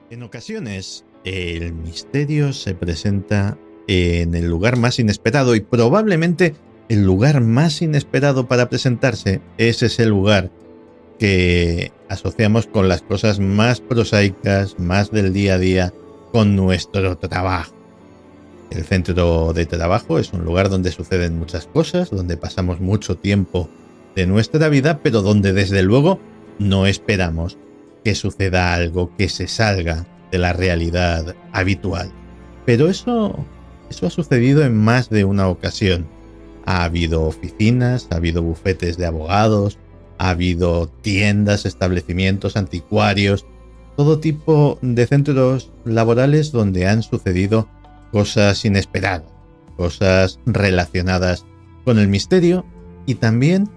En ocasiones, el misterio se presenta en el lugar más inesperado y probablemente el lugar más inesperado para presentarse es ese lugar que asociamos con las cosas más prosaicas, más del día a día, con nuestro trabajo. El centro de trabajo es un lugar donde suceden muchas cosas, donde pasamos mucho tiempo de nuestra vida, pero donde desde luego no esperamos que suceda algo que se salga de la realidad habitual. Pero eso ha sucedido en más de una ocasión. Ha habido oficinas, ha habido bufetes de abogados, ha habido tiendas, establecimientos anticuarios, todo tipo de centros laborales donde han sucedido cosas inesperadas, cosas relacionadas con el misterio y también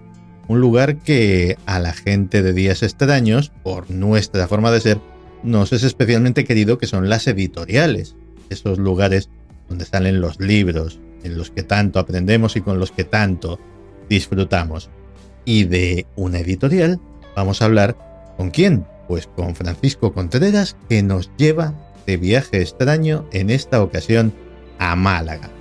un lugar que a la gente de Días Extraños, por nuestra forma de ser, nos es especialmente querido, que son las editoriales, esos lugares donde salen los libros, en los que tanto aprendemos y con los que tanto disfrutamos. Y de una editorial vamos a hablar ¿con quién? Pues con Francisco Contreras, que nos lleva de viaje extraño en esta ocasión a Málaga.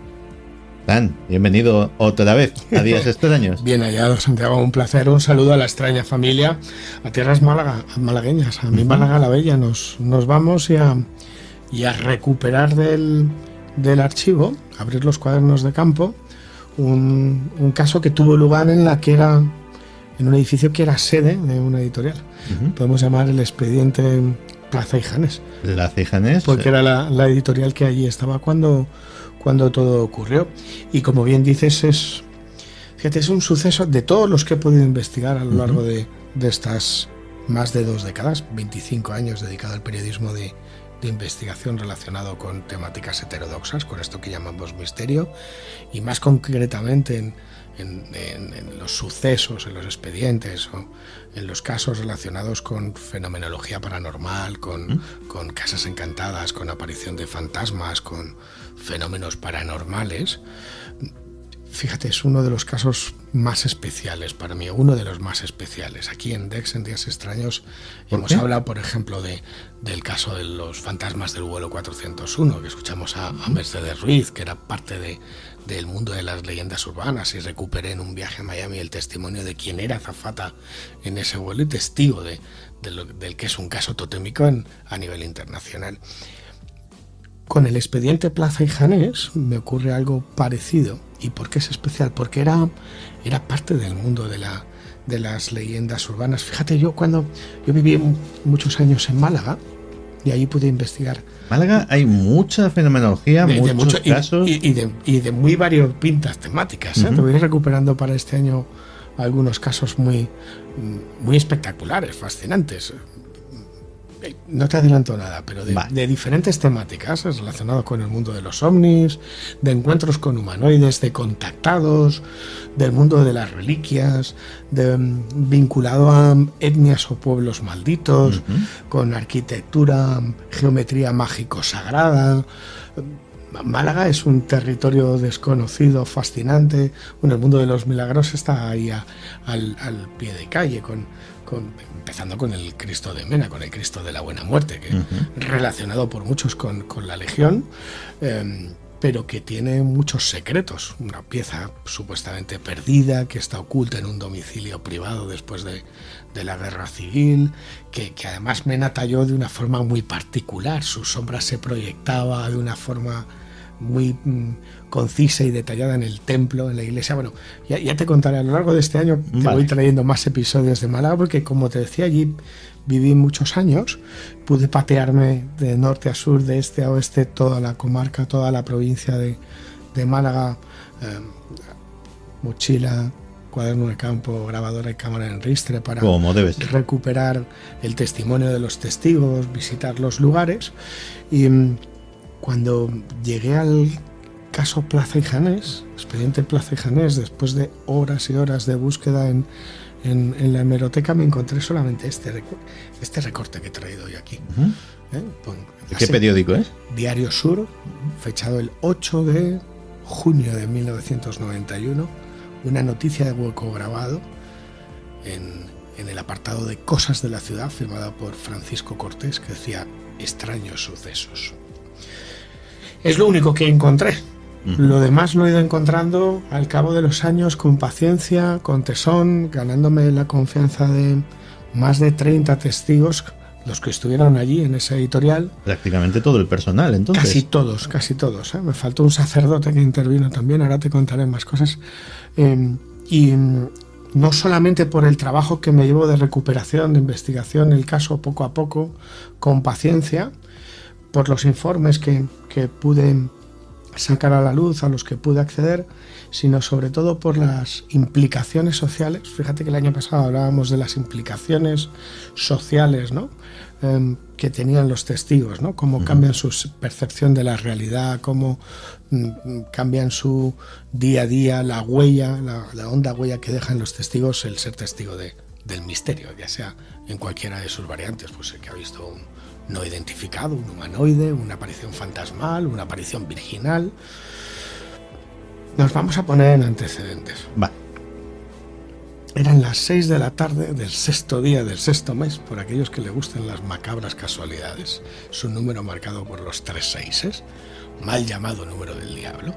Dan, bienvenido otra vez a Días Extraños. Bien hallado, Santiago, un placer, un saludo a la extraña familia, a tierras malagueñas, a mi Málaga la Bella. Nos vamos y a recuperar del archivo, abrir los cuadernos de campo, un caso que tuvo lugar en un edificio que era sede de una editorial. Podemos llamar el expediente Plaza y Janés. Plaza y Janés. Porque era la editorial que allí estaba cuando todo ocurrió. Y como bien dices, es un suceso de todos los que he podido investigar a lo largo de estas más de 2 décadas, 25 años dedicado al periodismo de investigación relacionado con temáticas heterodoxas, con esto que llamamos misterio, y más concretamente en los sucesos, en los expedientes o en los casos relacionados con fenomenología paranormal, con casas encantadas, con aparición de fantasmas, con fenómenos paranormales. Fíjate, es uno de los casos más especiales para mí, uno de los más especiales. Aquí en Dex, en Días Extraños, hemos hablado, por ejemplo, del caso de los fantasmas del vuelo 401, que escuchamos a Mercedes Ruiz, que era parte del mundo de las leyendas urbanas, y recuperé en un viaje a Miami el testimonio de quien era azafata en ese vuelo y testigo del que es un caso totémico a nivel internacional. Con el expediente Plaza y Janés me ocurre algo parecido. ¿Y por qué es especial? Porque era parte del mundo de las leyendas urbanas. Fíjate, yo viví muchos años en Málaga y ahí pude investigar. Málaga hay mucha fenomenología, muchos casos. Y de muy variopintas temáticas. Te voy recuperando para este año algunos casos muy, muy espectaculares, fascinantes. No te adelanto nada, pero de diferentes temáticas relacionadas con el mundo de los ovnis, de encuentros con humanoides, de contactados, del mundo de las reliquias, vinculado a etnias o pueblos malditos, con arquitectura, geometría mágico-sagrada. Málaga es un territorio desconocido, fascinante. Bueno, el mundo de los milagros está ahí al pie de calle, empezando con el Cristo de Mena, con el Cristo de la Buena Muerte, que relacionado por muchos con la Legión, pero que tiene muchos secretos. Una pieza supuestamente perdida, que está oculta en un domicilio privado después de la Guerra Civil, que además Mena talló de una forma muy particular. Su sombra se proyectaba de una forma muy concisa y detallada en el templo, en la iglesia. Bueno, ya te contaré a lo largo de este año. Te voy trayendo más episodios de Málaga, porque como te decía, allí viví muchos años, pude patearme de norte a sur, de este a oeste, toda la comarca, toda la provincia de Málaga, mochila, cuaderno de campo, grabadora y cámara en ristre para recuperar el testimonio de los testigos, visitar los lugares. Y cuando llegué al caso Plaza y Janés, expediente Plaza y Janés, después de horas y horas de búsqueda en la hemeroteca, me encontré solamente este recorte que he traído hoy aquí. ¿De qué periódico es? Diario Sur, fechado el 8 de junio de 1991, una noticia de hueco grabado en el apartado de Cosas de la Ciudad, firmada por Francisco Cortés, que decía: extraños sucesos. Es lo único que encontré. Lo demás lo he ido encontrando al cabo de los años con paciencia, con tesón, ganándome la confianza de más de 30 testigos, los que estuvieron allí en esa editorial. Prácticamente todo el personal, entonces. Casi todos. Me faltó un sacerdote que intervino también, ahora te contaré más cosas. Y no solamente por el trabajo que me llevo de recuperación, de investigación, el caso poco a poco, con paciencia, por los informes que pude sacar a la luz, a los que pude acceder, sino sobre todo por las implicaciones sociales. Fíjate que el año pasado hablábamos de las implicaciones sociales, ¿no? Que tenían los testigos, ¿no? Cómo cambian su percepción de la realidad, cómo cambian su día a día, la huella, la honda huella que dejan los testigos el ser testigo del misterio, ya sea en cualquiera de sus variantes, pues el que ha visto un no identificado, un humanoide, una aparición fantasmal, una aparición virginal. Nos vamos a poner en antecedentes. Vale. Eran las 6 de la tarde del sexto día del sexto mes, por aquellos que le gusten las macabras casualidades. Es un número marcado por los 3 seises, mal llamado número del diablo.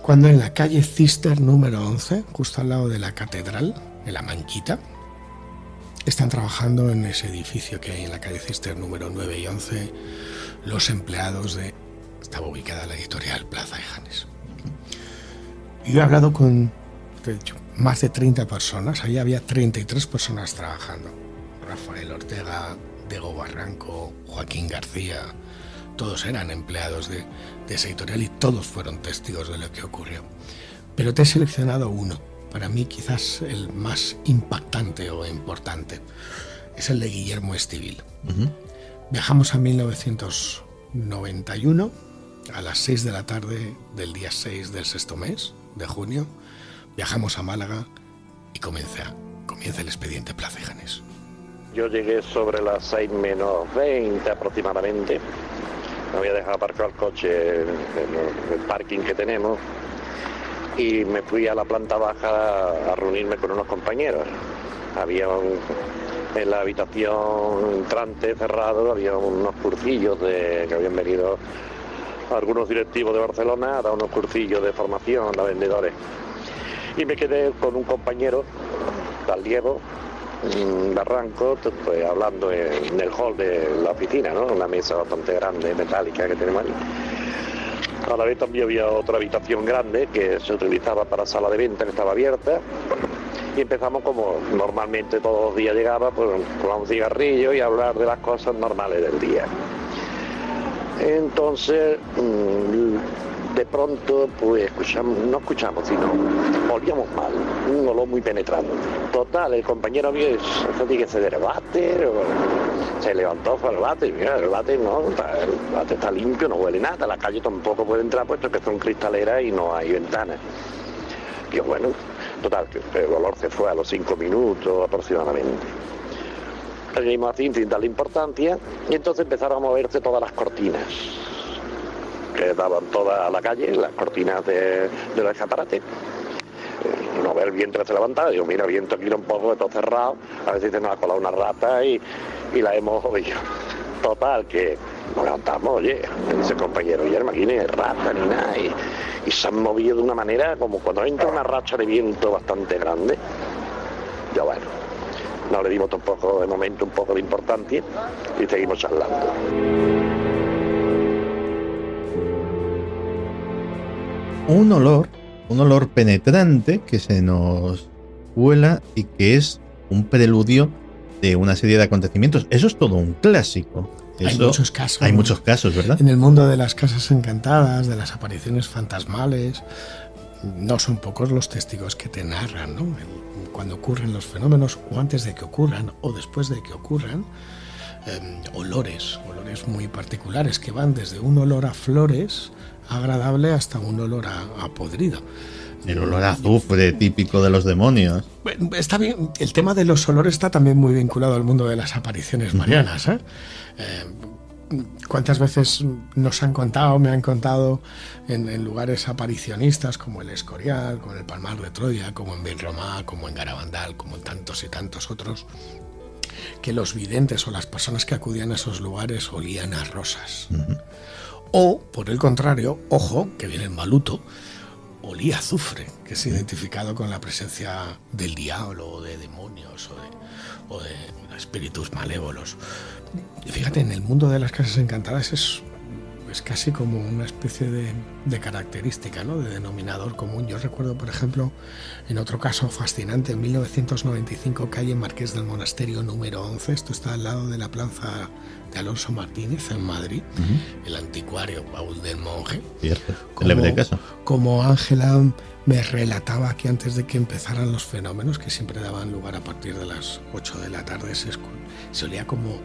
Cuando en la calle Cister número 11, justo al lado de la catedral, en la Manquita, están trabajando en ese edificio que hay en la calle Cister número 9 y 11 los empleados de... Estaba ubicada la editorial Plaza de Janes. Yo he hablado con, de hecho, más de 30 personas. Allí había 33 personas trabajando. Rafael Ortega, Diego Barranco, Joaquín García. Todos eran empleados de esa editorial y todos fueron testigos de lo que ocurrió. Pero te he seleccionado uno. Para mí quizás el más impactante o importante es el de Guillermo Estivil. Viajamos a 1991 a las 6 de la tarde del día 6 del sexto mes de junio. Viajamos a Málaga y comienza el expediente Plaza de Janes. Yo llegué sobre las 6 menos 20 aproximadamente. Me había dejado aparcado el coche en el parking que tenemos y me fui a la planta baja a reunirme con unos compañeros. En la habitación entrante cerrado había unos cursillos que habían venido algunos directivos de Barcelona a dar unos cursillos de formación a vendedores. Y me quedé con un compañero, tal Diego Barranco, pues, hablando en el hall de la oficina, ¿no? Una mesa bastante grande, metálica que tenemos ahí. A la vez también había otra habitación grande que se utilizaba para sala de venta, que estaba abierta. Y empezamos como normalmente todos los días llegaba, pues con un cigarrillo y a hablar de las cosas normales del día. Entonces, de pronto, pues no escuchamos, sino olíamos mal, un olor muy penetrante. Total, el compañero mío, eso tiene que ser del váter, se levantó, fue al váter, mira, el váter está limpio, no huele nada, la calle tampoco puede entrar, puesto que son cristaleras y no hay ventanas. Y bueno, total, que el olor se fue a los 5 minutos aproximadamente. Seguimos así sin darle importancia y entonces empezaron a moverse todas las cortinas que daban toda la calle, las cortinas de los escaparates. Uno ve el viento que se levantaba, digo, mira, el viento aquí un poco, todo cerrado, a ver si se nos ha colado una rata y la hemos oído. Total, que nos levantamos, oye, ese compañero, Guillermo, aquí ni hay rata ni nada, y se han movido de una manera como cuando entra una racha de viento bastante grande. Ya bueno, no le dimos tampoco de momento un poco de importancia y seguimos charlando. Un olor penetrante que se nos cuela y que es un preludio de una serie de acontecimientos. Eso es todo un clásico. Hay muchos casos. Hay muchos casos, ¿verdad? En el mundo de las casas encantadas, de las apariciones fantasmales, no son pocos los testigos que te narran, ¿no? Cuando ocurren los fenómenos, o antes de que ocurran, o después de que ocurran, olores muy particulares que van desde un olor a flores agradable hasta un olor a podrido. El olor a azufre típico de los demonios. Está bien, el tema de los olores está también muy vinculado al mundo de las apariciones marianas, ¿eh? ¿Cuántas veces me han contado en lugares aparicionistas como el Escorial, como el Palmar de Troya, como en Vinromá, como en Garabandal, como en tantos y tantos otros, que los videntes o las personas que acudían a esos lugares olían a rosas. O, por el contrario, ojo, que viene el maluto, olía a azufre, que es identificado con la presencia del diablo o de demonios o de espíritus malévolos. Y fíjate, en el mundo de las casas encantadas es casi como una especie de característica, ¿no? De denominador común. Yo recuerdo, por ejemplo, en otro caso fascinante, en 1995, calle Marqués del Monasterio número 11, esto está al lado de la plaza de Alonso Martínez en Madrid, el anticuario baúl del monje. Cierto, célebre caso. Como Ángela me relataba que antes de que empezaran los fenómenos, que siempre daban lugar a partir de las 8 de la tarde, se olía como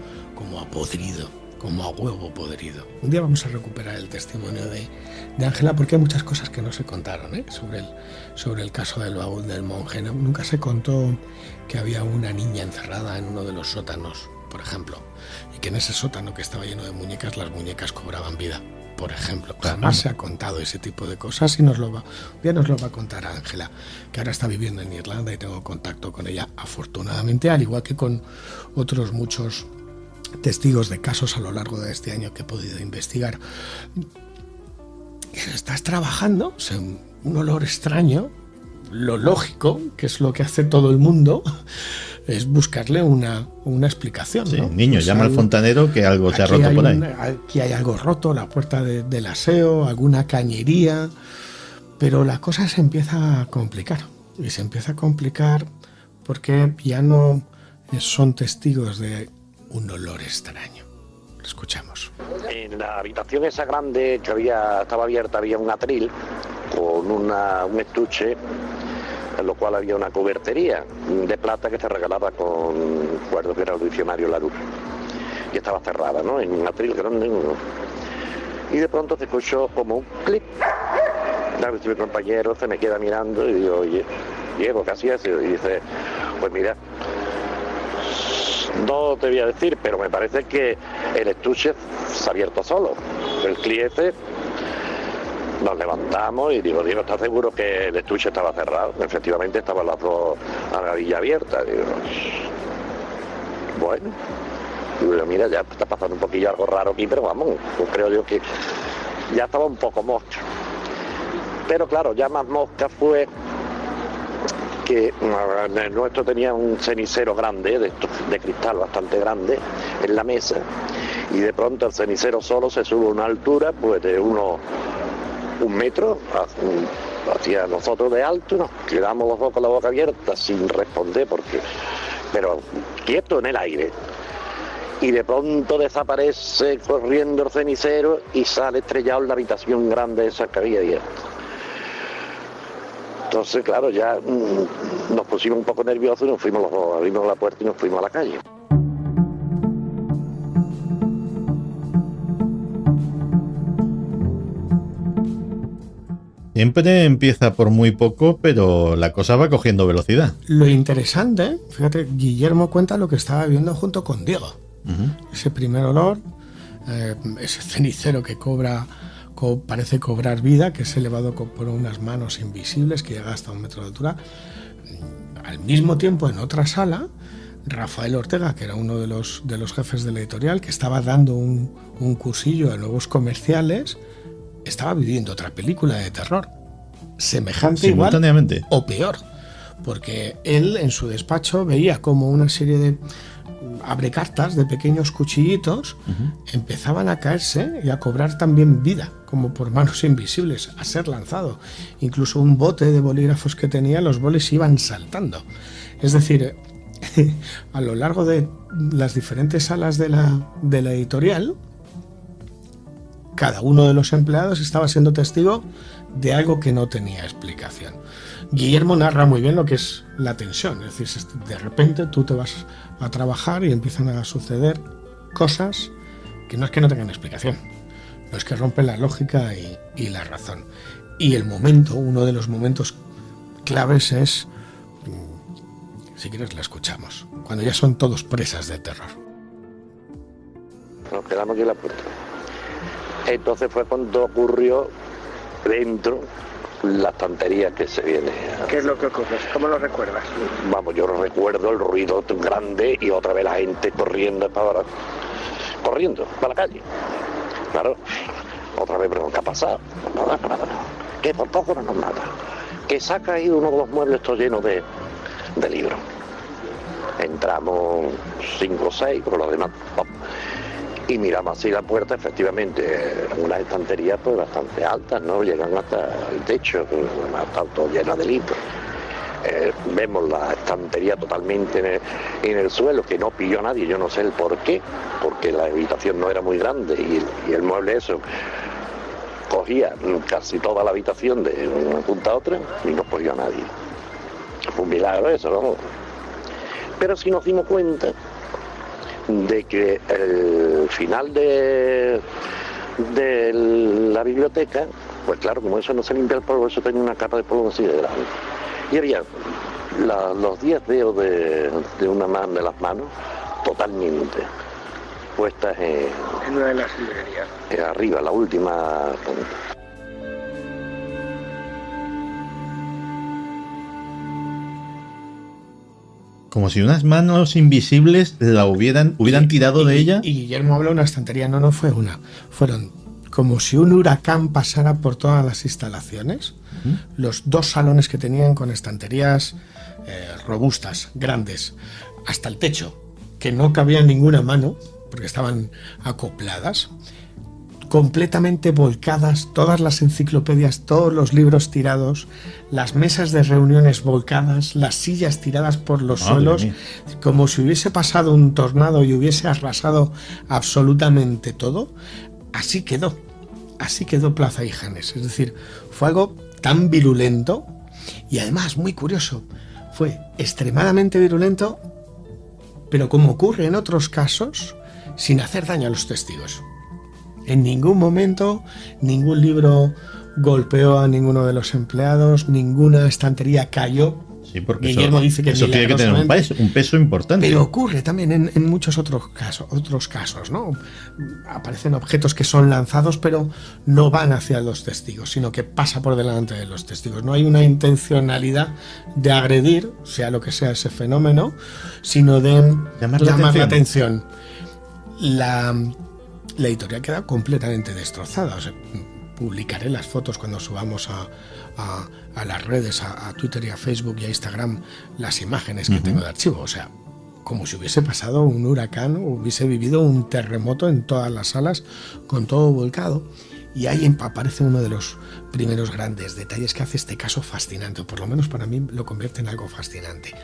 a podrido, como a huevo podrido. Un día vamos a recuperar el testimonio de Ángela, porque hay muchas cosas que no se contaron sobre el caso del baúl del monje. Nunca se contó que había una niña encerrada en uno de los sótanos, por ejemplo, y que en ese sótano que estaba lleno de muñecas, las muñecas cobraban vida, por ejemplo. Jamás se ha contado ese tipo de cosas y un día nos lo va a contar Ángela, que ahora está viviendo en Irlanda y tengo contacto con ella, afortunadamente, al igual que con otros muchos testigos de casos a lo largo de este año que he podido investigar. Estás trabajando, un olor extraño, lo lógico, que es lo que hace todo el mundo, es buscarle una explicación. Sí, ¿no? niño, Pues llama al fontanero que algo se ha roto por ahí. Aquí hay algo roto, la puerta del aseo, alguna cañería, pero la cosa se empieza a complicar. Y se empieza a complicar porque ya no son testigos de un olor extraño. Lo escuchamos. En la habitación esa grande que estaba abierta, había un atril con un estuche, en lo cual había una cubertería de plata que se regalaba con recuerdo que era el diccionario Larousse, y estaba cerrada, ¿no? En un atril grande. Y de pronto se escuchó como un clic. Mi compañero se me queda mirando y digo, oye, Diego, ¿qué hacías? Y dice, pues mira, no te voy a decir, pero me parece que el estuche se ha abierto solo. El cliente, nos levantamos y digo, Diego, ¿estás seguro que el estuche estaba cerrado? Efectivamente estaban las dos gavilla abiertas. Digo, bueno, digo, mira, ya está pasando un poquillo algo raro aquí, pero vamos, pues creo yo que ya estaba un poco mosca. Pero claro, ya más mosca fue que el nuestro tenía un cenicero grande, de cristal bastante grande, en la mesa, y de pronto el cenicero solo se sube a una altura pues de un metro hacia nosotros de alto, y nos quedamos los dos con la boca abierta sin responder, pero quieto en el aire. Y de pronto desaparece corriendo el cenicero y sale estrellado en la habitación grande esa que había abierta. Entonces, claro, ya nos pusimos un poco nerviosos y nos fuimos los dos, abrimos la puerta y nos fuimos a la calle. Siempre empieza por muy poco, pero la cosa va cogiendo velocidad. Lo interesante, fíjate, Guillermo cuenta lo que estaba viendo junto con Diego. Ese primer olor, ese cenicero que parece cobrar vida, que es elevado por unas manos invisibles que llega hasta 1 metro de altura. Al mismo tiempo, en otra sala, Rafael Ortega, que era uno de los jefes de la editorial, que estaba dando un cursillo de nuevos comerciales, estaba viviendo otra película de terror, semejante igual o peor, porque él en su despacho veía como una serie de abrecartas de pequeños cuchillitos empezaban a caerse y a cobrar también vida, como por manos invisibles, a ser lanzado. Incluso un bote de bolígrafos que tenía, los bolis iban saltando. Es decir, a lo largo de las diferentes salas de la editorial, cada uno de los empleados estaba siendo testigo de algo que no tenía explicación. Guillermo narra muy bien lo que es la tensión, es decir, de repente tú te vas a trabajar y empiezan a suceder cosas que no es que no tengan explicación, no es que rompen la lógica y la razón. Y uno de los momentos claves es, si quieres la escuchamos, cuando ya son todos presas de terror. Nos quedamos aquí en la puerta. Entonces fue cuando ocurrió dentro la estantería que se viene. ¿Qué es lo que ocurre? ¿Cómo lo recuerdas? Vamos, yo recuerdo el ruido grande y otra vez la gente corriendo para la calle. Claro, otra vez, pero ¿qué ha pasado? Nada. Que tampoco no nos nada. Que saca ahí uno de los muebles todo lleno de libros. Entramos 5 o 6, pero los demás, ¡pum! Y miramos así la puerta, efectivamente, unas estanterías pues bastante altas, ¿no? Llegan hasta el techo, está todo lleno de libros. Vemos la estantería totalmente en el suelo, que no pilló a nadie, yo no sé el por qué, porque la habitación no era muy grande y el mueble eso cogía casi toda la habitación de una punta a otra y no pilló a nadie. Fue un milagro eso, ¿no? Pero sí nos dimos cuenta de que el final de la biblioteca, pues claro, como eso no se limpia el polvo, eso tenía una capa de polvo así de grande. Y había los 10 dedos de una mano, de las manos, totalmente puestas en una de las librerías. Arriba, la última punta. Como si unas manos invisibles la hubieran tirado de ella. Y Guillermo habló de una estantería, no fue una. Fueron como si un huracán pasara por todas las instalaciones. Los 2 salones que tenían con estanterías robustas, grandes, hasta el techo, que no cabía ninguna mano, porque estaban acopladas, completamente volcadas, todas las enciclopedias, todos los libros tirados, las mesas de reuniones volcadas, las sillas tiradas por los suelos, como si hubiese pasado un tornado y hubiese arrasado absolutamente todo. Así quedó Plaza Ijanes. Es decir, fue algo tan virulento y además muy curioso. Fue extremadamente virulento, pero como ocurre en otros casos, sin hacer daño a los testigos. En ningún momento, ningún libro golpeó a ninguno de los empleados, ninguna estantería cayó. Sí, porque Guillermo dice que eso tiene que tener un peso importante. Pero ocurre también en muchos otros casos, ¿no? Aparecen objetos que son lanzados, pero no van hacia los testigos, sino que pasa por delante de los testigos. No hay una intencionalidad de agredir, sea lo que sea ese fenómeno, sino de llamar la atención. La editorial queda completamente destrozada. O sea, publicaré las fotos cuando subamos a las redes, a Twitter y a Facebook y a Instagram, las imágenes que tengo de archivo. O sea, como si hubiese pasado un huracán o hubiese vivido un terremoto en todas las salas, con todo volcado. Y ahí aparece uno de los primeros grandes detalles que hace este caso fascinante, o por lo menos para mí lo convierte en algo fascinante.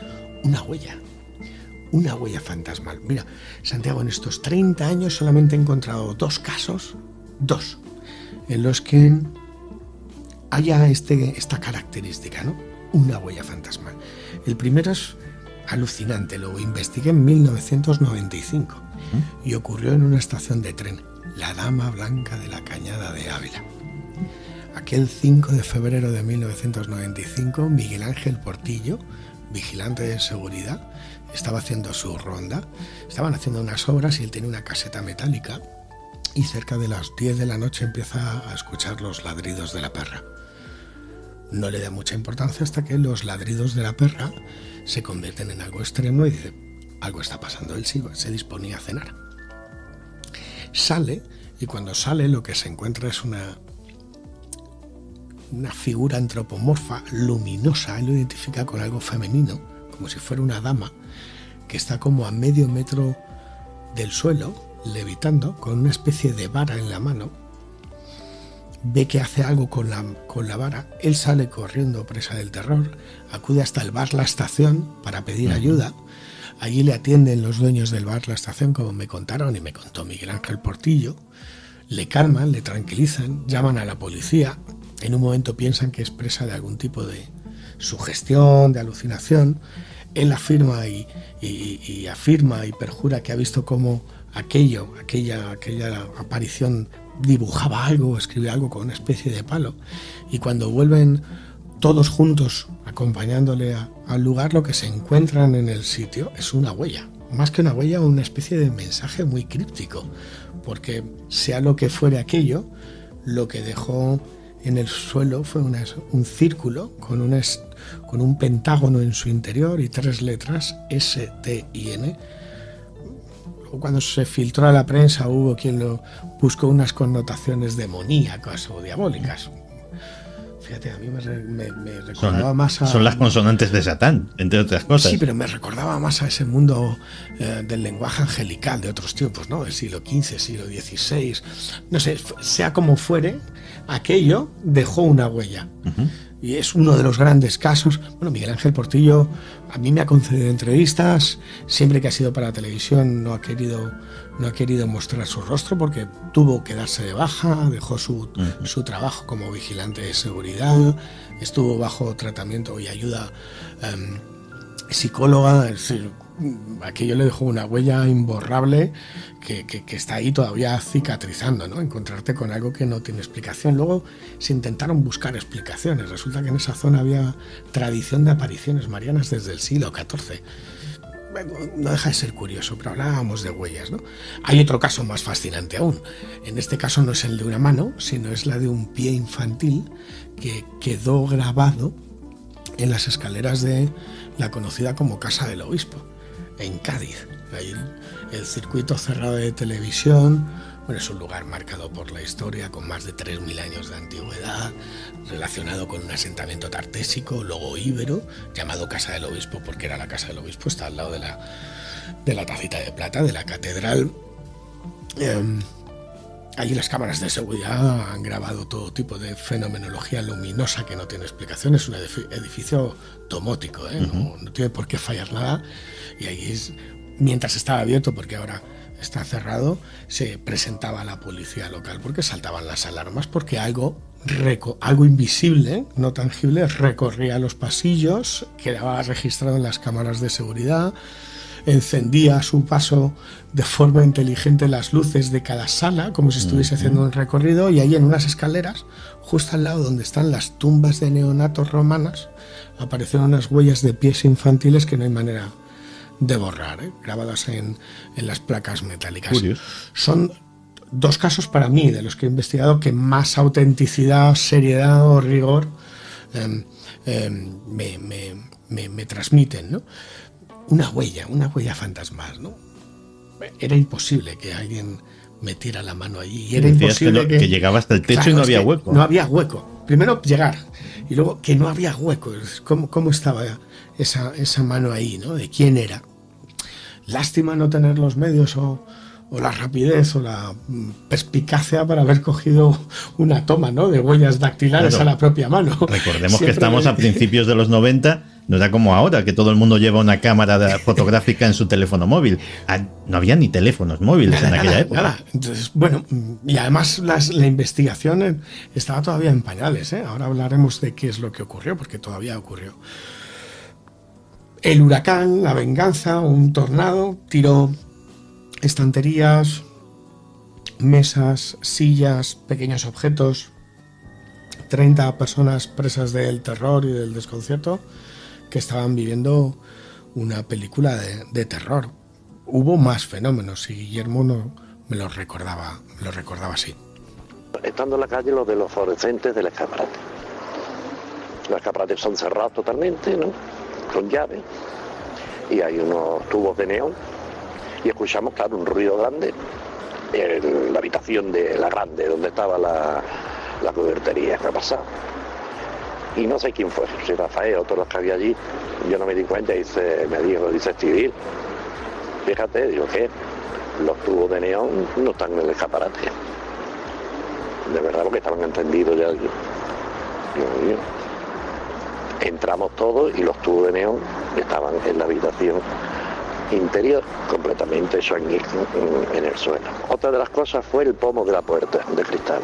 Una huella fantasmal. Mira, Santiago, en estos 30 años solamente he encontrado 2 casos, en los que haya esta característica, ¿no? Una huella fantasmal. El primero es alucinante, lo investigué en 1995 y ocurrió en una estación de tren, la Dama Blanca de la Cañada de Ávila. Aquel 5 de febrero de 1995, Miguel Ángel Portillo, vigilante de seguridad, estaba haciendo su ronda, estaban haciendo unas obras y él tenía una caseta metálica y cerca de las 10 de la noche empieza a escuchar los ladridos de la perra. No le da mucha importancia hasta que los ladridos de la perra se convierten en algo extremo y dice, algo está pasando. Él se disponía a cenar. Sale y cuando sale lo que se encuentra es una figura antropomorfa luminosa. Él lo identifica con algo femenino, como si fuera una dama, que está como a medio metro del suelo, levitando, con una especie de vara en la mano. Ve que hace algo con la vara. Él sale corriendo, presa del terror, acude hasta el bar La Estación para pedir ayuda. Allí le atienden los dueños del bar La Estación, como me contaron y me contó Miguel Ángel Portillo. Le calman, le tranquilizan, llaman a la policía. En un momento piensan que es presa de algún tipo de sugestión, de alucinación. Él afirma y afirma y perjura que ha visto cómo aquella aparición dibujaba algo, escribía algo con una especie de palo, y cuando vuelven todos juntos acompañándole al lugar, lo que se encuentran en el sitio es una huella, más que una huella, una especie de mensaje muy críptico, porque sea lo que fuere aquello, lo que dejó en el suelo fue un círculo con un pentágono en su interior y 3 letras, S, T y N. Cuando se filtró a la prensa hubo quien lo buscó unas connotaciones demoníacas o diabólicas. Fíjate, a mí me recordaba más a... Son las consonantes de Satán, entre otras cosas. Sí, pero me recordaba más a ese mundo del lenguaje angelical de otros tiempos, ¿no? Del siglo XV, siglo XVI. No sé, sea como fuere, aquello dejó una huella. Uh-huh. Y es uno de los grandes casos. Bueno, Miguel Ángel Portillo a mí me ha concedido entrevistas. Siempre que ha sido para la televisión no ha querido mostrar su rostro porque tuvo que darse de baja, dejó su trabajo como vigilante de seguridad, estuvo bajo tratamiento y ayuda psicóloga. Es decir, aquello le dejó una huella imborrable que está ahí todavía cicatrizando, ¿no? Encontrarte con algo que no tiene explicación. Luego se intentaron buscar explicaciones. Resulta que en esa zona había tradición de apariciones marianas desde el siglo XIV. Bueno, no deja de ser curioso, pero hablábamos de huellas, ¿no? Hay otro caso más fascinante aún. En este caso no es el de una mano, sino es la de un pie infantil que quedó grabado en las escaleras de la conocida como Casa del Obispo, en Cádiz. Ahí el circuito cerrado de televisión, bueno, es un lugar marcado por la historia, con más de 3.000 años de antigüedad, relacionado con un asentamiento tartésico, luego íbero, llamado Casa del Obispo porque era la Casa del Obispo, está al lado de la tacita de plata, de la catedral. Allí las cámaras de seguridad han grabado todo tipo de fenomenología luminosa que no tiene explicación. Es un edificio domótico, no tiene por qué fallar nada. Y ahí, mientras estaba abierto, porque ahora está cerrado, se presentaba a la policía local porque saltaban las alarmas, porque algo invisible, no tangible, recorría los pasillos, quedaba registrado en las cámaras de seguridad, encendía a su paso de forma inteligente las luces de cada sala, como si estuviese haciendo un recorrido, y ahí en unas escaleras, justo al lado donde están las tumbas de neonatos romanas, aparecieron unas huellas de pies infantiles que no hay manera de borrar, grabadas en las placas metálicas. Curioso. Son 2 casos para mí, de los que he investigado, que más autenticidad, seriedad o rigor me transmiten, ¿no? Una huella fantasmal, ¿no? Era imposible que alguien metiera la mano allí. Y era imposible que llegaba hasta el techo, claro, y no había hueco. No había hueco. Primero llegar y luego que no había hueco. ¿Cómo estaba esa mano ahí, ¿no? ¿De quién era? Lástima no tener los medios o la rapidez o la perspicacia para haber cogido una toma, ¿no? De huellas dactilares, claro, a la propia mano. Recordemos que estamos a principios de los 90, no era como ahora, que todo el mundo lleva una cámara fotográfica en su teléfono móvil. No había ni teléfonos móviles en aquella época. Nada. Entonces, bueno, y además la investigación estaba todavía en pañales, ¿eh? Ahora hablaremos de qué es lo que ocurrió, porque todavía ocurrió. El huracán, la venganza, un tornado, tiró estanterías, mesas, sillas, pequeños objetos, 30 personas presas del terror y del desconcierto que estaban viviendo una película de terror. Hubo más fenómenos y Guillermo me lo recordaba así. Estando en la calle, lo de los fluorescentes del escaparate. Los escaparates son cerrados totalmente, ¿no? Con llave, y hay unos tubos de neón, y escuchamos, claro, un ruido grande en la habitación de la grande, donde estaba la cubertería. ¿Qué ha pasado? Y no sé quién fue, si Rafael o todos los que había allí, yo no me di cuenta, me dice civil, fíjate, digo, ¿qué? Los tubos de neón no están en el escaparate. De verdad, porque estaban encendidos ya. Dios mío. Entramos todos y los tubos de neón estaban en la habitación interior, completamente hecho en el suelo. Otra de las cosas fue el pomo de la puerta de cristal,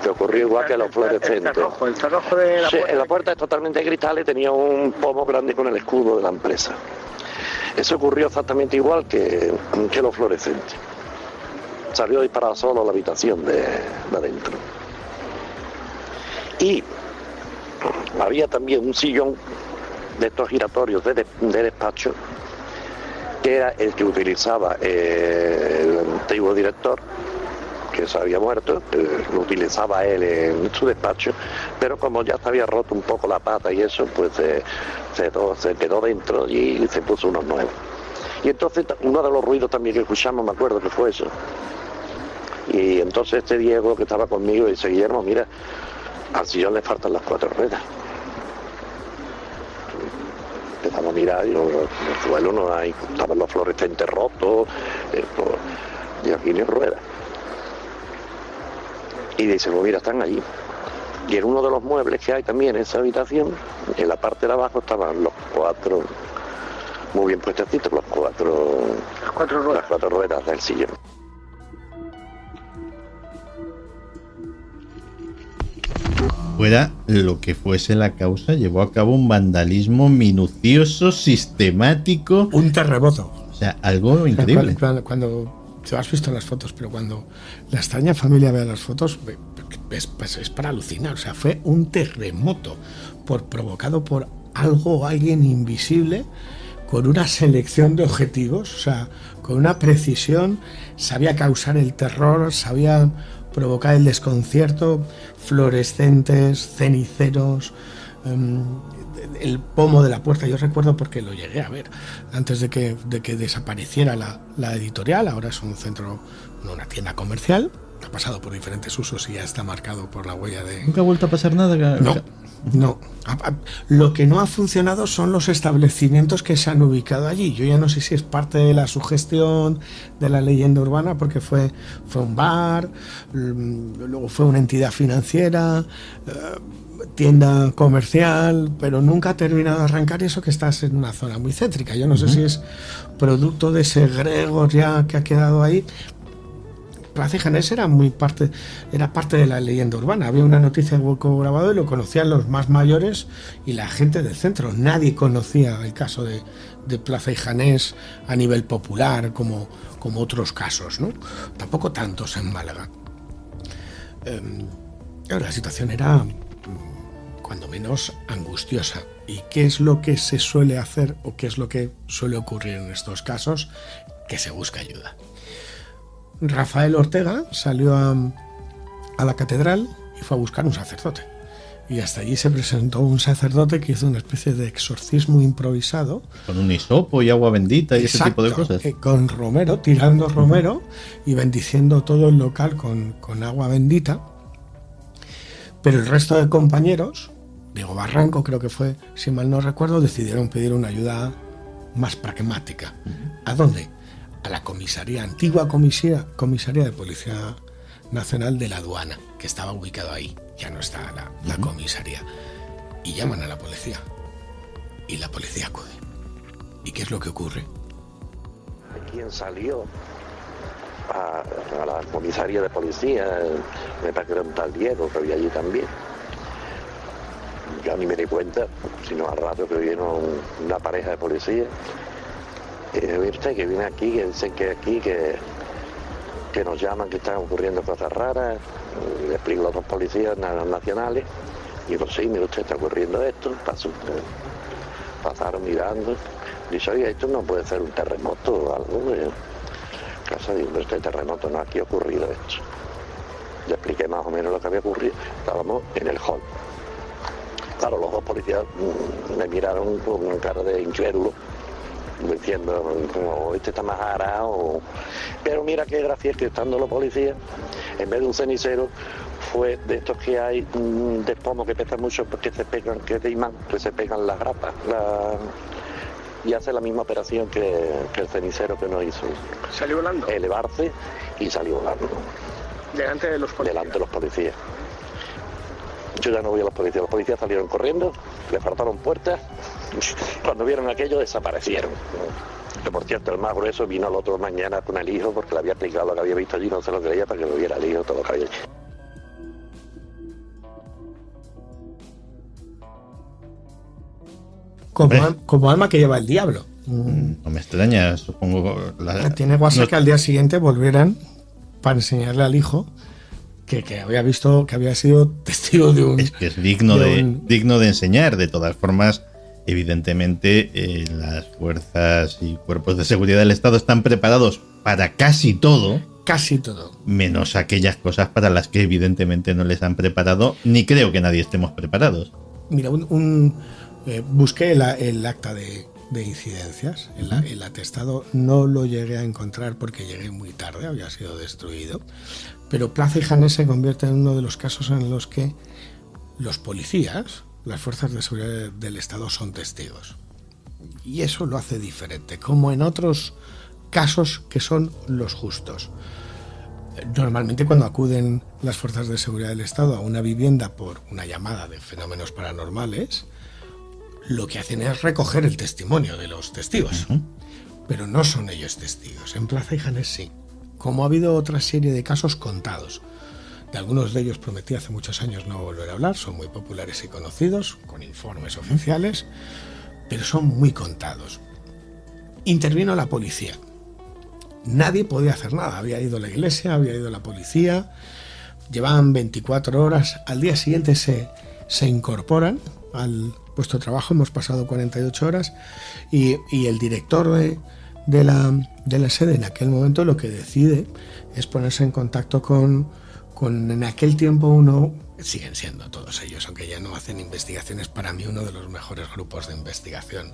que ocurrió igual que los fluorescentes. El cerrojo de la puerta. Sí, la puerta es totalmente de cristal y tenía un pomo grande con el escudo de la empresa. Eso ocurrió exactamente igual que los fluorescentes. Salió disparado solo a la habitación de adentro. Y había también un sillón de estos giratorios de despacho, que era el que utilizaba el antiguo director, que que se había muerto, lo utilizaba él en su despacho, pero como ya se había roto un poco la pata y eso, pues se quedó dentro y se puso unos nuevos. Y entonces uno de los ruidos también que escuchamos, me acuerdo que fue eso. Y entonces este Diego que estaba conmigo dice, Guillermo, mira, al sillón le faltan las 4 ruedas. Empezamos a mirar y en el suelo no hay, estaban los fluorescentes rotos, y aquí ni ruedas. Y dice, pues mira, están allí. Y en uno de los muebles que hay también en esa habitación, en la parte de abajo estaban los 4, muy bien puestecitos, las 4 ruedas del sillón. Fuera lo que fuese la causa, llevó a cabo un vandalismo minucioso, sistemático. Un terremoto. O sea, algo increíble. Cuando te has visto en las fotos, pero cuando la extraña familia vea las fotos, es para alucinar. O sea, fue un terremoto provocado por algo o alguien invisible, con una selección de objetivos, o sea, con una precisión, sabía causar el terror, sabía provocar el desconcierto, fluorescentes, ceniceros, el pomo de la puerta. Yo recuerdo porque lo llegué a ver antes de que desapareciera la editorial. Ahora es un centro, una tienda comercial, ha pasado por diferentes usos y ya está marcado por la huella de... ¿Nunca ha vuelto a pasar nada? No. Lo que no ha funcionado son los establecimientos que se han ubicado allí. Yo ya no sé si es parte de la sugestión de la leyenda urbana, porque fue un bar, luego fue una entidad financiera, tienda comercial, pero nunca ha terminado de arrancar, y eso que estás en una zona muy céntrica. Yo no sé si es producto de ese egregor ya que ha quedado ahí. Plaza Ijanés era parte de la leyenda urbana. Había una noticia de hueco grabado y lo conocían los más mayores y la gente del centro. Nadie conocía el caso de Plaza Ijanés a nivel popular como otros casos, ¿no? Tampoco tantos en Málaga. La situación era cuando menos angustiosa. ¿Y qué es lo que se suele hacer o qué es lo que suele ocurrir en estos casos? Que se busca ayuda. Rafael Ortega salió a la catedral y fue a buscar un sacerdote. Y hasta allí se presentó un sacerdote que hizo una especie de exorcismo improvisado. Con un hisopo y agua bendita y ese tipo de cosas. Con romero, tirando romero y bendiciendo todo el local con agua bendita. Pero el resto de compañeros, Diego Barranco creo que fue, si mal no recuerdo, decidieron pedir una ayuda más pragmática. ¿A dónde? A la antigua comisaría de Policía Nacional de la Aduana, que estaba ubicado ahí. Ya no está la comisaría. Y llaman a la policía. Y la policía acude. ¿Y qué es lo que ocurre? ¿Quién salió a la comisaría de policía? Me parece que era un tal Diego que había allí también. Yo ni me di cuenta, sino al rato que vino una pareja de policías. Usted que viene aquí, que dicen que aquí, que nos llaman, que están ocurriendo cosas raras. Le explico a los dos policías nacionales. Y digo, sí, mire usted, está ocurriendo esto. Pasaron mirando. Dice, oye, esto no puede ser un terremoto o algo. Casa, digo, este terremoto no, aquí ha ocurrido esto. Le expliqué más o menos lo que había ocurrido. Estábamos en el hall. Claro, los dos policías me miraron con cara de incrédulo, diciendo, como, este está más arado. Pero mira qué gracia es que estando los policías, en vez de un cenicero, fue de estos que hay de pomo que pesan mucho, porque se pegan, que es de imán, que se pegan las grapas, y hace la misma operación que el cenicero que nos hizo. ¿Salió volando? Elevarse y salió volando. Delante de los policías. Delante de los policías. Yo ya no voy a los policías salieron corriendo, le faltaron puertas, cuando vieron aquello desaparecieron. Que por cierto, el más grueso vino el otro mañana con el hijo porque le había explicado lo que había visto allí, no se lo creía para que lo viera el hijo, todo lo que había hecho. Como alma que lleva el diablo. No me extraña, supongo. Tiene guasa que al día siguiente volvieran para enseñarle al hijo que había visto, que había sido testigo de un... Es que es digno de enseñar. De todas formas, evidentemente, las fuerzas y cuerpos de seguridad del Estado están preparados para casi todo. Casi todo. Menos aquellas cosas para las que evidentemente no les han preparado, ni creo que nadie estemos preparados. Mira, busqué el acta de incidencias, el atestado, no lo llegué a encontrar porque llegué muy tarde, había sido destruido, pero Plaza y Janés se convierte en uno de los casos en los que los policías, las fuerzas de seguridad del Estado son testigos. Y eso lo hace diferente, como en otros casos que son los justos. Normalmente cuando acuden las fuerzas de seguridad del Estado a una vivienda por una llamada de fenómenos paranormales, lo que hacen es recoger el testimonio de los testigos. Pero no son ellos testigos. En Plaza y Janés sí. Como ha habido otra serie de casos contados. De algunos de ellos prometí hace muchos años no volver a hablar, son muy populares y conocidos, con informes oficiales, pero son muy contados. Intervino la policía. Nadie podía hacer nada. Había ido la iglesia, había ido la policía, llevaban 24 horas. Al día siguiente se incorporan al puesto de trabajo, hemos pasado 48 horas, y el director de la sede en aquel momento lo que decide es ponerse en contacto con en aquel tiempo siguen siendo todos ellos, aunque ya no hacen investigaciones, para mí uno de los mejores grupos de investigación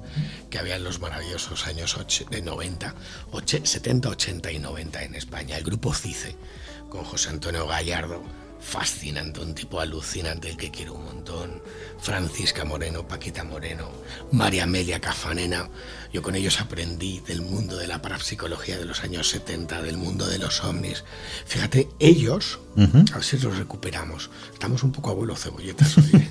que había en los maravillosos años 70, 80 y 90 en España, el grupo CICE, con José Antonio Gallardo, fascinante, un tipo alucinante, el que quiero un montón, Francisca Moreno, Paquita Moreno, María Amelia Cafanena. Yo con ellos aprendí del mundo de la parapsicología de los años 70, del mundo de los ovnis. Fíjate, ellos, a ver si los recuperamos, estamos un poco abuelo cebolletas hoy.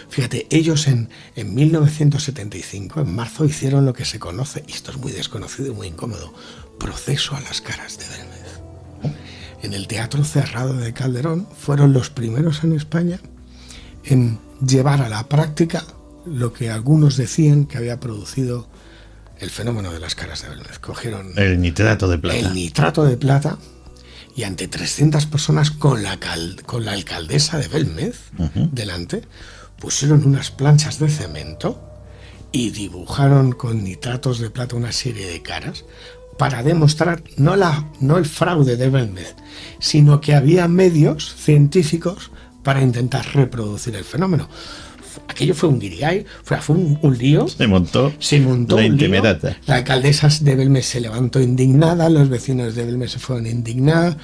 Fíjate, ellos en 1975, en marzo, hicieron lo que se conoce, y esto es muy desconocido y muy incómodo, proceso a las caras de Belmez. En el Teatro Cerrado de Calderón fueron los primeros en España en llevar a la práctica lo que algunos decían que había producido el fenómeno de las caras de Belmez. Cogieron el nitrato de plata. El nitrato de plata, y ante 300 personas con la alcaldesa de Belmez delante, pusieron unas planchas de cemento y dibujaron con nitratos de plata una serie de caras para demostrar no el fraude de Belmez, sino que había medios científicos para intentar reproducir el fenómeno. Aquello fue un guirigay, fue un lío. Se montó la intimidata. Lío. La alcaldesa de Belmez se levantó indignada, los vecinos de Belmez se fueron indignados,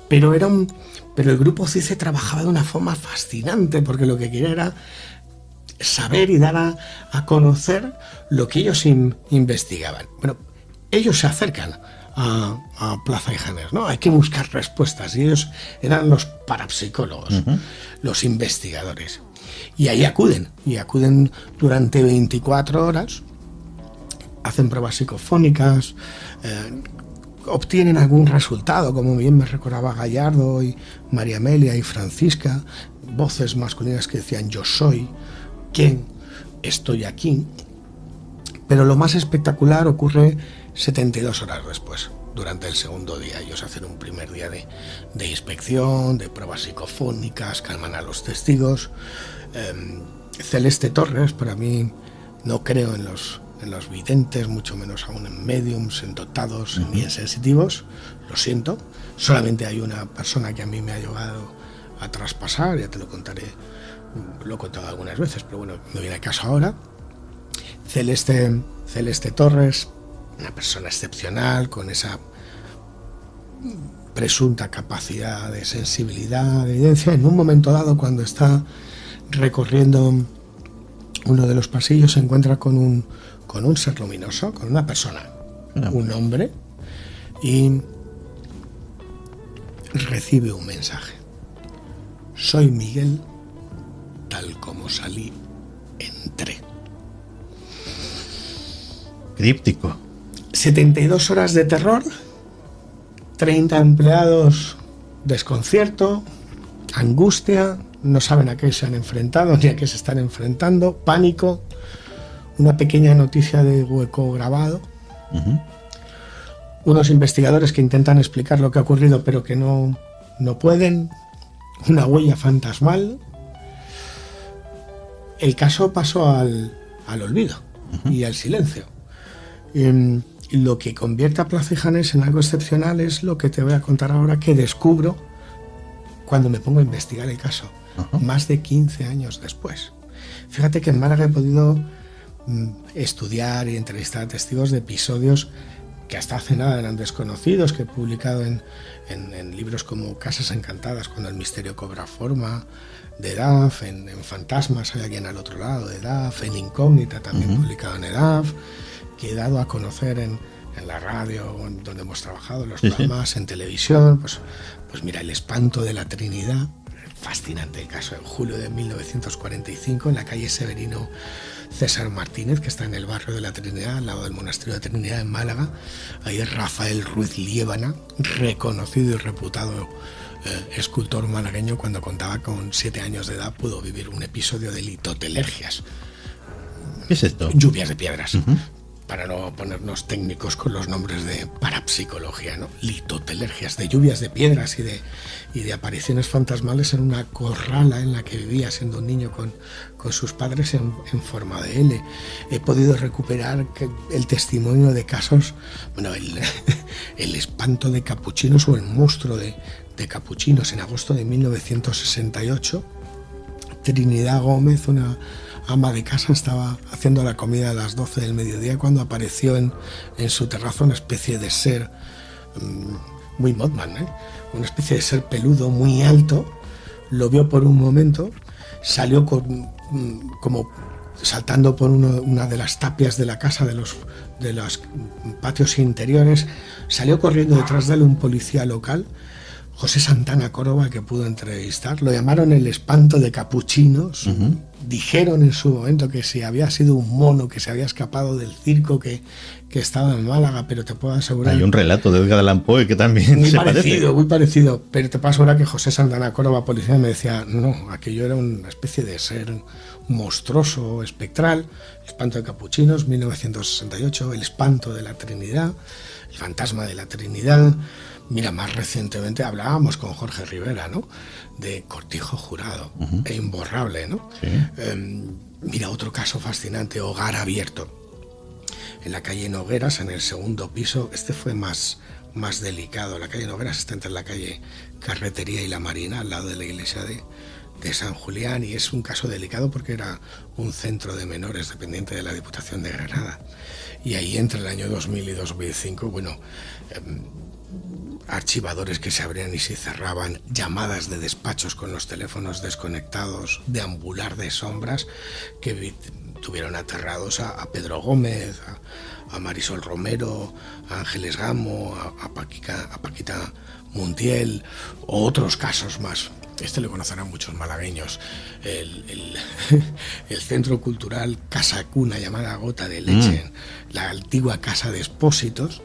pero el grupo CICE trabajaba de una forma fascinante, porque lo que quería era saber y dar a conocer lo que ellos investigaban. Bueno, ellos se acercan a Plaza y Janés, ¿no? Hay que buscar respuestas, y ellos eran los parapsicólogos, los investigadores. Y ahí acuden durante 24 horas, hacen pruebas psicofónicas, obtienen algún resultado, como bien me recordaba Gallardo y María Amelia y Francisca, voces masculinas que decían yo soy, ¿quién? Estoy aquí. Pero lo más espectacular ocurre 72 horas después, durante el segundo día. Ellos hacen un primer día de inspección, de pruebas psicofónicas, calman a los testigos. Celeste Torres, para mí, no creo en los videntes, mucho menos aún en mediums, en dotados, ni en sensitivos, lo siento. Solamente hay una persona que a mí me ha llevado a traspasar, ya te lo contaré, lo he contado algunas veces, pero bueno, no viene al caso ahora. Celeste Torres, una persona excepcional, con esa presunta capacidad de sensibilidad, de evidencia. En un momento dado, cuando está recorriendo uno de los pasillos, se encuentra con un ser luminoso, con una persona, un hombre, y recibe un mensaje. Soy Miguel, tal como salí, entré. Críptico. 72 horas de terror, 30 empleados, desconcierto, angustia, no saben a qué se han enfrentado ni a qué se están enfrentando, pánico, una pequeña noticia de hueco grabado, unos investigadores que intentan explicar lo que ha ocurrido pero que no pueden, una huella fantasmal. El caso pasó al olvido y al silencio. lo que convierte a Plaza y Janés en algo excepcional es lo que te voy a contar ahora, que descubro cuando me pongo a investigar el caso, más de 15 años después. Fíjate que en Málaga he podido estudiar y entrevistar a testigos de episodios que hasta hace nada eran desconocidos, que he publicado en libros como Casas Encantadas, cuando el misterio cobra forma, de EDAF, en Fantasmas, hay alguien al otro lado, de EDAF, en Incógnita, también publicado en EDAF, que he dado a conocer en la radio, donde hemos trabajado, en los programas, en televisión. Pues mira, El espanto de la Trinidad, fascinante el caso, en julio de 1945, en la calle Severino César Martínez, que está en el barrio de la Trinidad, al lado del monasterio de Trinidad en Málaga. Ahí es Rafael Ruiz Liébana, reconocido y reputado escultor malagueño. Cuando contaba con 7 años de edad pudo vivir un episodio de litotelergias. ¿Qué es esto? Lluvias de piedras. Para no ponernos técnicos con los nombres de parapsicología, ¿no? Litotelergias, de lluvias de piedras y de apariciones fantasmales en una corrala en la que vivía siendo un niño con sus padres en forma de L. He podido recuperar el testimonio de casos, bueno, el espanto de capuchinos o el monstruo de capuchinos en agosto de 1968. Trinidad Gómez, una ama de casa, estaba haciendo la comida a las 12 del mediodía cuando apareció en su terrazo una especie de ser muy Mothman, una especie de ser peludo muy alto. Lo vio por un momento, salió como saltando por una de las tapias de la casa, de los patios interiores. Salió corriendo detrás de él un policía local, José Santana Córdoba, que pudo entrevistar. Lo llamaron el espanto de capuchinos. Dijeron en su momento que si había sido un mono que se había escapado del circo que estaba en Málaga, pero te puedo asegurar... Hay un relato de Edgar Allan Poe que también muy se parecido, parece. Muy parecido, pero te puedo asegurar que José Santana Córdoba, policía, me decía, no, aquello era una especie de ser monstruoso, espectral. El espanto de capuchinos, 1968, el espanto de la Trinidad, el fantasma de la Trinidad. Mira, más recientemente hablábamos con Jorge Rivera, ¿no?, de Cortijo Jurado, e Imborrable, ¿no? Sí. Mira, otro caso fascinante, Hogar Abierto, en la calle Nogueras, en el segundo piso. Este fue más delicado. La calle Nogueras está entre la calle Carretería y la Marina, al lado de la iglesia de San Julián, y es un caso delicado porque era un centro de menores dependiente de la Diputación de Granada. Y ahí, entre el año 2000 y 2005, bueno, archivadores que se abrían y se cerraban, llamadas de despachos con los teléfonos desconectados, deambular de sombras que tuvieron aterrados a Pedro Gómez, a Marisol Romero, a Ángeles Gamo, a Paquita Montiel, o otros casos más. Este lo conocerán muchos malagueños. El centro cultural Casa Cuna, llamada Gota de Leche, la antigua casa de expósitos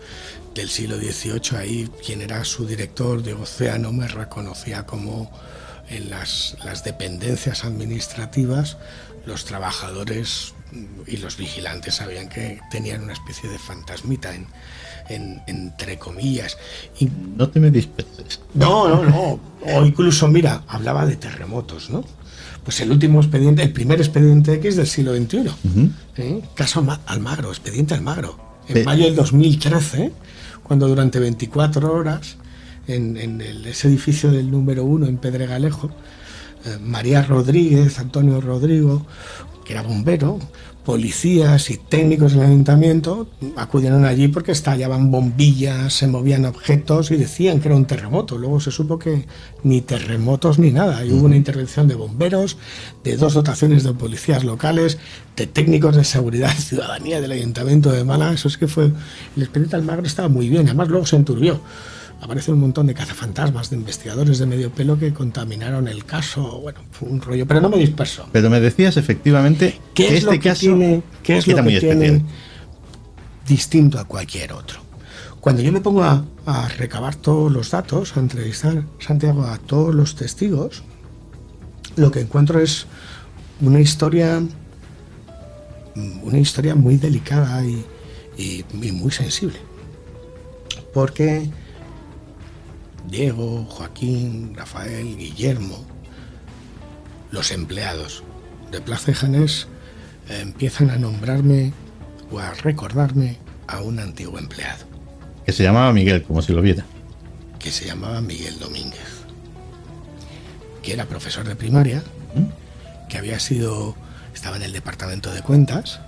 del siglo XVIII. Ahí, quien era su director, Diego Océano, me reconocía como en las dependencias administrativas los trabajadores y los vigilantes sabían que tenían una especie de fantasmita entre comillas. Y no te me disperses. No. O incluso, mira, hablaba de terremotos, ¿no? Pues el primer expediente X del siglo XXI. Caso Almagro, expediente Almagro. En mayo del 2013, cuando durante 24 horas, en ese edificio del número 1 en Pedregalejo, María Rodríguez, Antonio Rodrigo, que era bombero, policías y técnicos del ayuntamiento acudieron allí porque estallaban bombillas, se movían objetos y decían que era un terremoto. Luego se supo que ni terremotos ni nada. Y hubo una intervención de bomberos, de 2 dotaciones de policías locales, de técnicos de seguridad y ciudadanía del ayuntamiento de Málaga. Eso es que fue... El expediente Almagro estaba muy bien, además luego se enturbió. Aparece un montón de cazafantasmas, de investigadores de medio pelo que contaminaron el caso. Bueno, fue un rollo, pero no me disperso. Pero me decías efectivamente que este caso era muy especial, distinto a cualquier otro. Cuando yo me pongo a recabar todos los datos, a entrevistar, Santiago, a todos los testigos, lo que encuentro es una historia muy delicada y muy sensible. Porque Diego, Joaquín, Rafael, Guillermo, los empleados de Plaza y Janés empiezan a nombrarme o a recordarme a un antiguo empleado. Que se llamaba Miguel, como si lo viera. Que se llamaba Miguel Domínguez. Que era profesor de primaria, que estaba en el departamento de cuentas,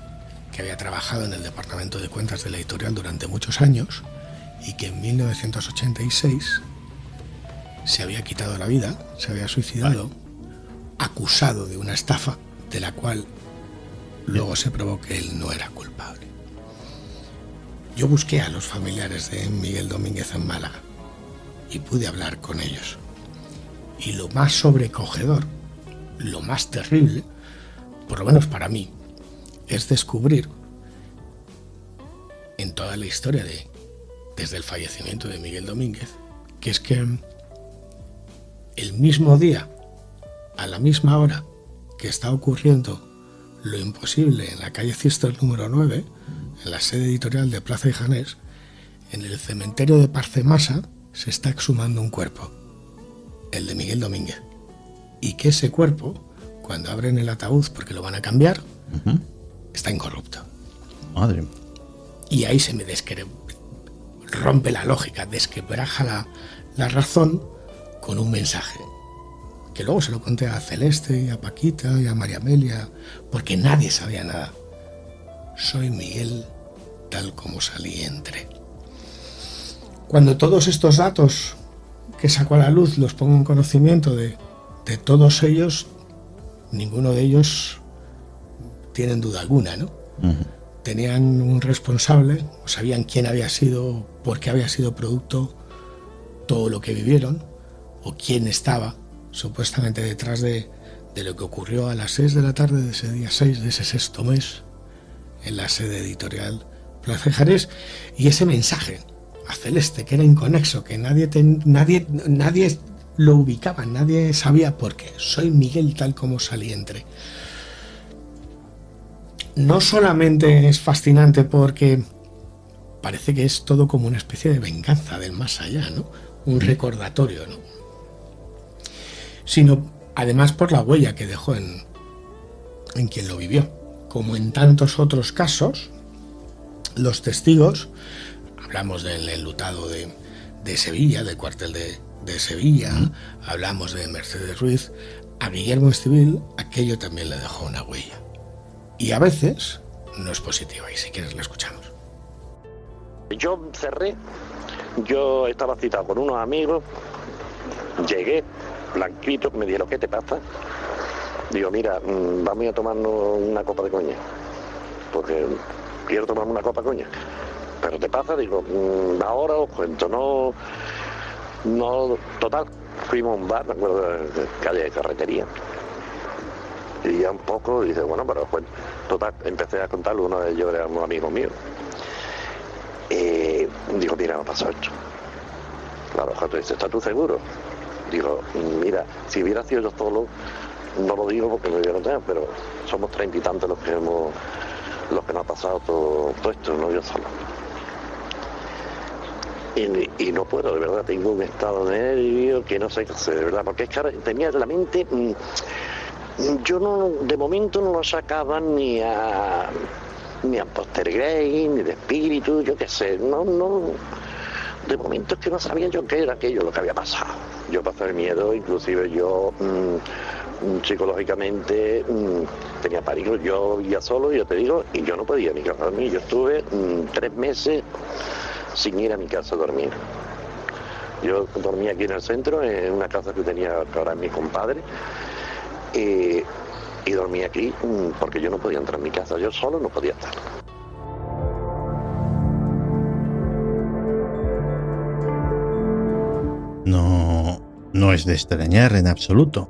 que había trabajado en el departamento de cuentas de la editorial durante muchos años y que en 1986 se había quitado la vida, se había suicidado, acusado de una estafa de la cual luego se probó que él no era culpable. Yo busqué a los familiares de Miguel Domínguez en Málaga y pude hablar con ellos. Y lo más sobrecogedor, lo más terrible, por lo menos para mí, es descubrir en toda la historia desde el fallecimiento de Miguel Domínguez, que es que el mismo día, a la misma hora que está ocurriendo lo imposible en la calle Cister número 9, en la sede editorial de Plaza y Janés, en el cementerio de Parcemasa se está exhumando un cuerpo, el de Miguel Domínguez, y que ese cuerpo, cuando abren el ataúd porque lo van a cambiar, está incorrupto. Madre. Y ahí se me rompe la lógica, desquebraja la razón con un mensaje, que luego se lo conté a Celeste y a Paquita y a María Amelia, porque nadie sabía nada. Soy Miguel tal como salí y entré. Cuando todos estos datos que saco a la luz los pongo en conocimiento de todos ellos, ninguno de ellos tienen duda alguna, ¿no? Tenían un responsable, sabían quién había sido, por qué había sido producto todo lo que vivieron, o quién estaba supuestamente detrás de lo que ocurrió a las 6 de la tarde de ese día 6 de ese sexto mes en la sede editorial Plaza de Jerez, y ese mensaje a Celeste, que era inconexo, que nadie lo ubicaba, nadie sabía por qué. Soy Miguel tal como salí entre. No solamente es fascinante porque parece que es todo como una especie de venganza del más allá, ¿no? Un recordatorio, ¿no? Sino además por la huella que dejó en quien lo vivió. Como en tantos otros casos, los testigos, hablamos del enlutado de Sevilla, del cuartel de Sevilla, hablamos de Mercedes Ruiz, a Guillermo Estivil aquello también le dejó una huella. Y a veces no es positiva, y si quieres la escuchamos. Yo cerré, yo estaba citado con unos amigos, llegué, blanquito, me dijeron, ¿qué te pasa? Digo, mira, vamos a tomarnos una copa de coñac, porque quiero tomarme una copa de coñac. ¿Pero te pasa? Digo, ahora os cuento, no, total, fuimos a un bar, me acuerdo, de calle de Carretería. Y ya un poco, dice, bueno, pero bueno, total, empecé a contarlo, uno de ellos era un amigo mío. Digo, mira, me ha pasado esto. Claro, Jato dice, ¿estás tú seguro? Digo, mira, si hubiera sido yo solo, no lo digo porque me dieron tiempo, pero somos 30 y tantos los que nos ha pasado todo esto, no yo solo. Y no puedo, de verdad, tengo un estado de nervio que no sé qué hacer, de verdad, porque es que ahora tenía la mente... Yo de momento no lo sacaba ni a Poltergeist, ni de espíritu, yo qué sé, no, de momento es que no sabía yo qué era aquello, lo que había pasado. Yo pasaba el miedo, inclusive yo psicológicamente tenía pánico, yo vivía solo, yo te digo, y yo no podía ni casa dormir. Yo estuve 3 meses sin ir a mi casa a dormir. Yo dormía aquí en el centro, en una casa que tenía ahora mi compadre. Y dormí aquí porque yo no podía entrar en mi casa, yo solo no podía estar. No es de extrañar en absoluto.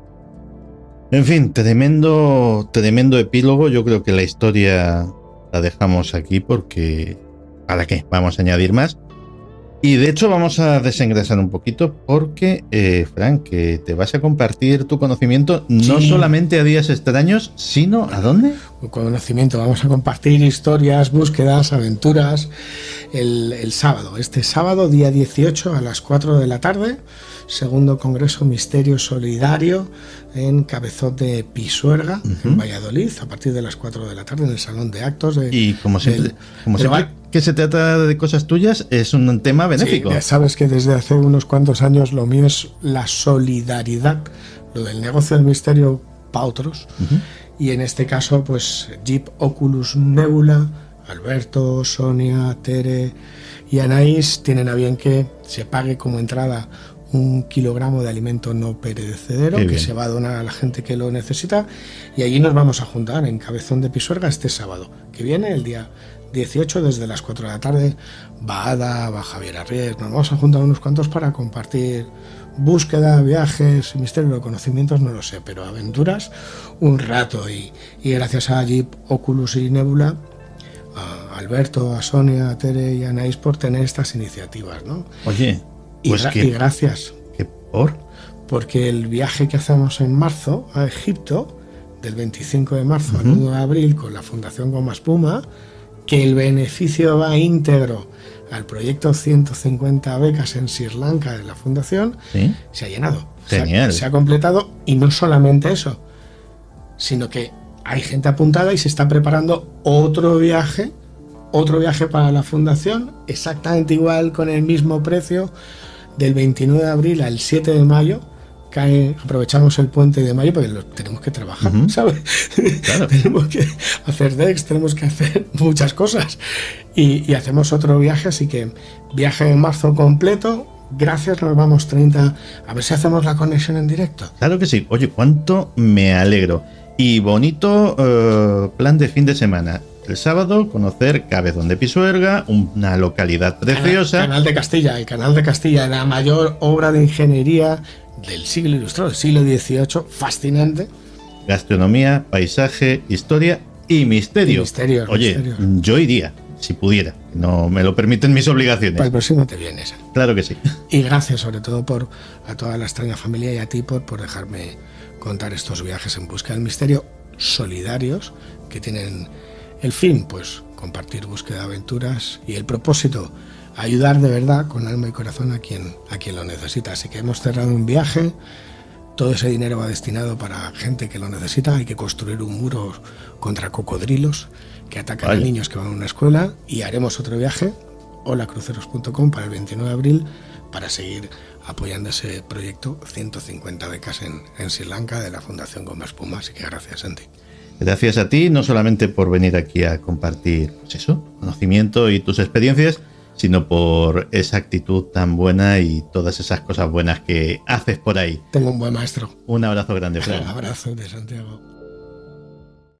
En fin, tremendo epílogo. Yo creo que la historia la dejamos aquí porque ¿para qué? Vamos a añadir más. Y de hecho vamos a desengrasar un poquito porque, Frank, que te vas a compartir tu conocimiento no solamente a días extraños, sino ¿a dónde? Un conocimiento, vamos a compartir historias, búsquedas, aventuras el sábado. Este sábado, día 18 a las 4 de la tarde, segundo Congreso Misterio Solidario en Cabezón de Pisuerga, en Valladolid, a partir de las 4 de la tarde en el Salón de Actos. Y como siempre que se trata de cosas tuyas, es un tema benéfico. Sí, ya sabes que desde hace unos cuantos años lo mío es la solidaridad, lo del negocio del misterio para otros. Y en este caso, pues Jeep, Oculus, Nebula, Alberto, Sonia, Tere y Anaís tienen a bien que se pague como entrada 1 kilogramo de alimento no perecedero que se va a donar a la gente que lo necesita, y allí nos vamos a juntar en Cabezón de Pisuerga este sábado que viene, el día 18, desde las 4 de la tarde. Va Ada, va Javier Arriés, nos vamos a juntar unos cuantos para compartir búsqueda, viajes, misterio de conocimientos, no lo sé, pero aventuras un rato, y gracias a Jeep, Oculus y Nebula, a Alberto, a Sonia, a Tere y a Anaís por tener estas iniciativas, ¿no? Oye, pues y gracias. Porque el viaje que hacemos en marzo a Egipto, del 25 de marzo al 1 de abril, con la Fundación Goma Espuma, que el beneficio va íntegro al proyecto 150 becas en Sri Lanka de la Fundación, se ha llenado. Genial. Se ha completado, y no solamente eso, sino que hay gente apuntada y se está preparando otro viaje para la Fundación, exactamente igual, con el mismo precio, del 29 de abril al 7 de mayo. Aprovechamos el puente de mayo porque tenemos que trabajar, ¿sabes? Claro. Tenemos que hacer DEX, tenemos que hacer muchas cosas, y hacemos otro viaje, así que viaje en marzo completo. Gracias, nos vamos 30, a ver si hacemos la conexión en directo. Claro que sí. Oye, cuánto me alegro. Y bonito plan de fin de semana. El sábado, conocer Cabezón de Pisuerga, una localidad preciosa. El Canal de Castilla, la mayor obra de ingeniería del siglo ilustrado, del siglo XVIII, fascinante. Gastronomía, paisaje, historia y misterio. Oye, yo iría, si pudiera. No me lo permiten mis obligaciones. Para el próximo te vienes. Claro que sí. Y gracias sobre todo a toda la extraña familia y a ti por dejarme contar estos viajes en busca del misterio solidarios, que tienen el fin, pues, compartir búsqueda de aventuras, y el propósito, ayudar de verdad, con alma y corazón, a quien lo necesita. Así que hemos cerrado un viaje, todo ese dinero va destinado para gente que lo necesita. Hay que construir un muro contra cocodrilos que atacan a niños que van a una escuela, y haremos otro viaje, holacruceros.com, para el 29 de abril, para seguir apoyando ese proyecto 150 becas en Sri Lanka de la Fundación Goma Espuma. Así que gracias, Santi. Gracias a ti, no solamente por venir aquí a compartir, pues eso, conocimiento y tus experiencias, sino por esa actitud tan buena y todas esas cosas buenas que haces por ahí. Tengo un buen maestro. Un abrazo grande, Fran. Un abrazo de Santiago.